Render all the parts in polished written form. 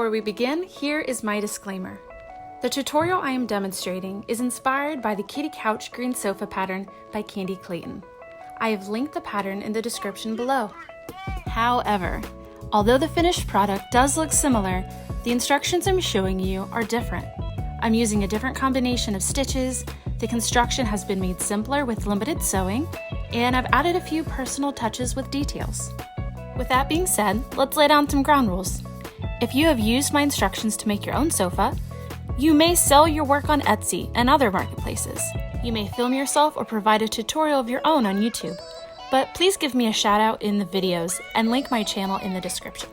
Before we begin, here is my disclaimer. The tutorial I am demonstrating is inspired by the Kitty Couch Green Sofa pattern by Candy Clayton. I have linked the pattern in the description below. However, although the finished product does look similar, the instructions I'm showing you are different. I'm using a different combination of stitches, the construction has been made simpler with limited sewing, and I've added a few personal touches with details. With that being said, let's lay down some ground rules. If you have used my instructions to make your own sofa, you may sell your work on Etsy and other marketplaces. You may film yourself or provide a tutorial of your own on YouTube, but please give me a shout out in the videos and link my channel in the description.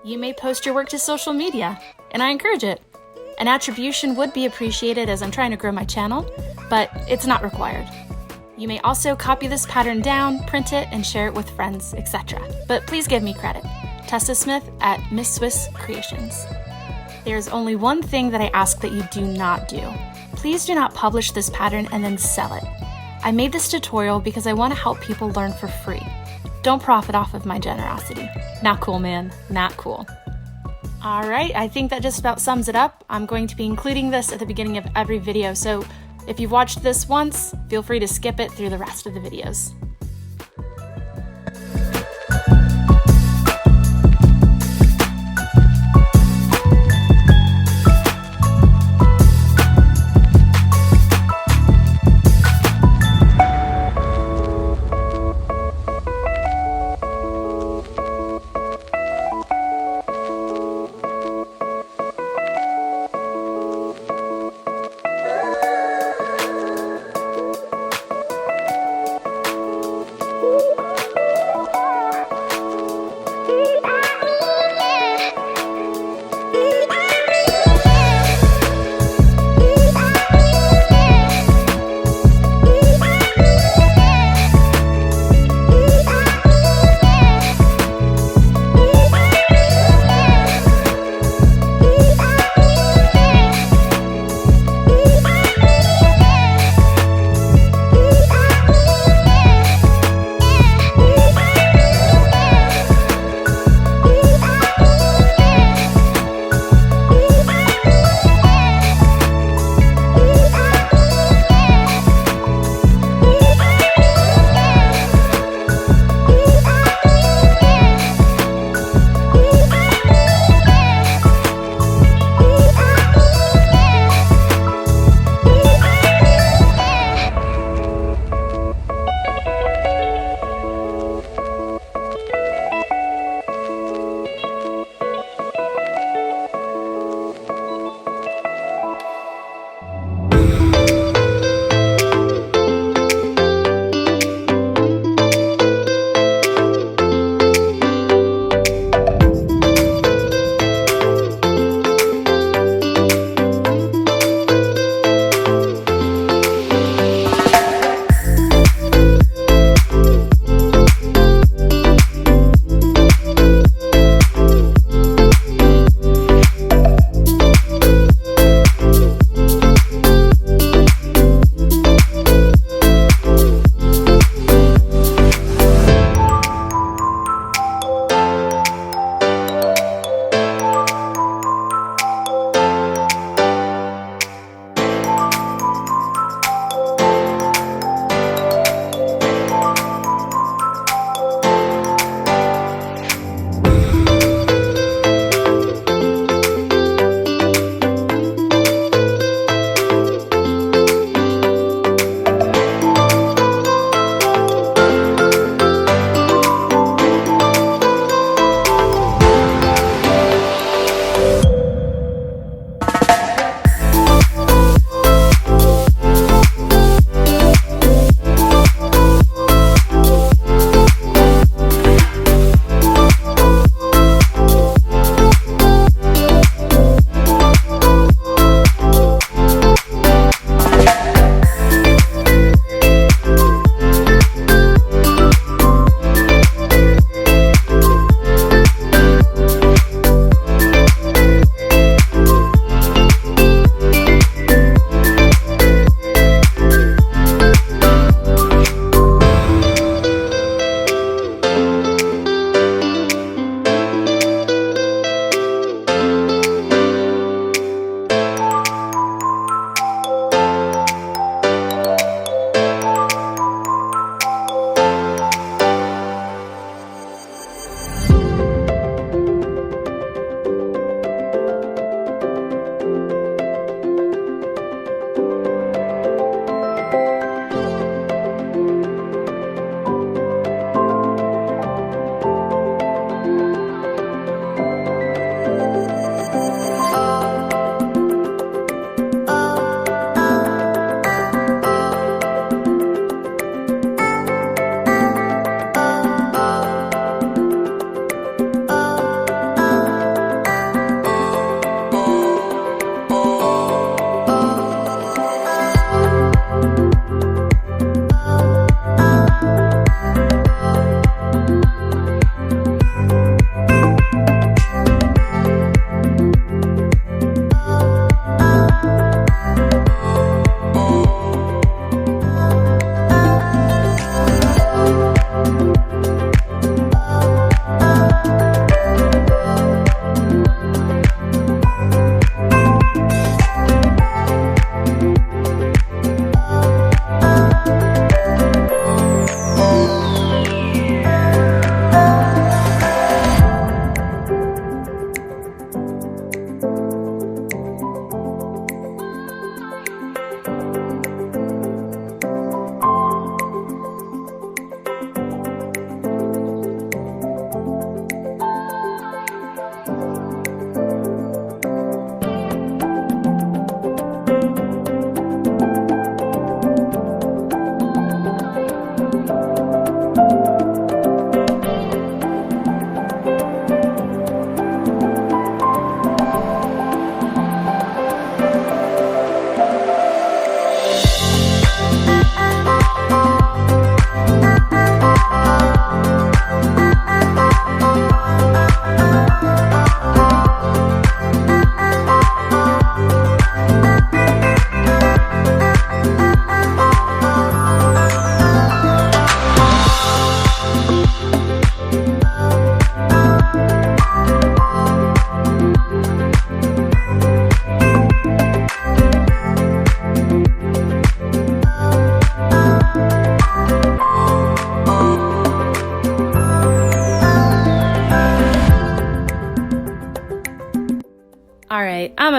You may post your work to social media, and I encourage it. An attribution would be appreciated as I'm trying to grow my channel, but it's not required. You may also copy this pattern down, print it, and share it with friends, etc. But please give me credit. Tessa Smith at Miss Swiss Creations. There's only one thing that I ask that you do not do. Please do not publish this pattern and then sell it. I made this tutorial because I want to help people learn for free. Don't profit off of my generosity. Not cool, man. Not cool. Alright, I think that just about sums it up. I'm going to be including this at the beginning of every video, so if you've watched this once, feel free to skip it through the rest of the videos.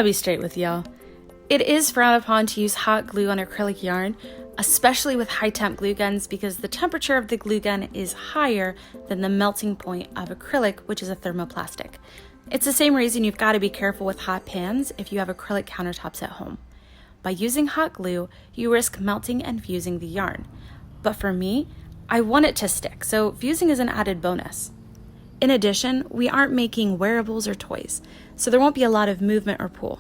gonna be straight with y'all. It is frowned upon to use hot glue on acrylic yarn, especially with high temp glue guns, because the temperature of the glue gun is higher than the melting point of acrylic, which is a thermoplastic. It's the same reason you've got to be careful with hot pans if you have acrylic countertops at home. By using hot glue, you risk melting and fusing the yarn. But for me, I want it to stick, so fusing is an added bonus. In addition, we aren't making wearables or toys, so there won't be a lot of movement or pull.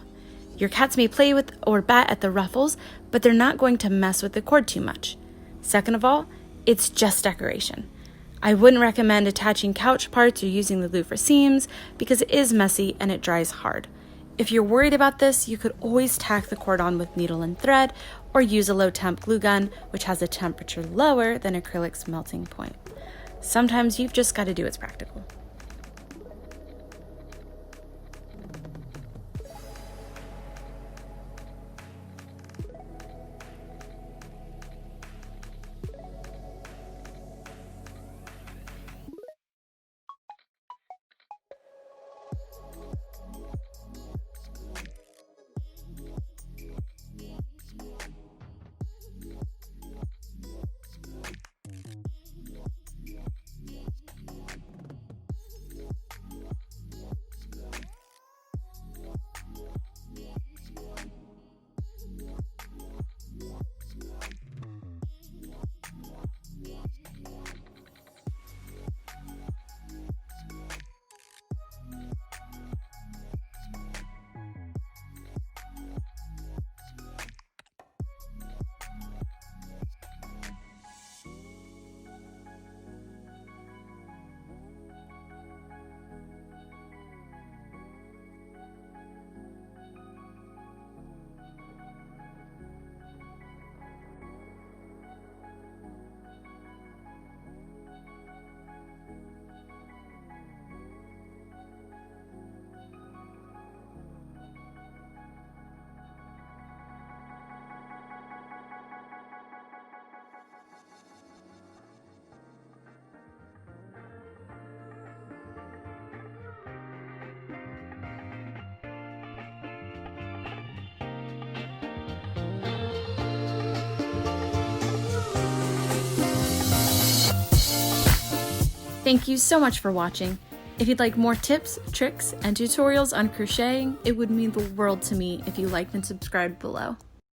Your cats may play with or bat at the ruffles, but they're not going to mess with the cord too much. Second of all, it's just decoration. I wouldn't recommend attaching couch parts or using the glue for seams because it is messy and it dries hard. If you're worried about this, you could always tack the cord on with needle and thread or use a low temp glue gun, which has a temperature lower than acrylic's melting point. Sometimes you've just got to do what's practical. Thank you so much for watching. If you'd like more tips, tricks, and tutorials on crocheting, it would mean the world to me if you liked and subscribed below.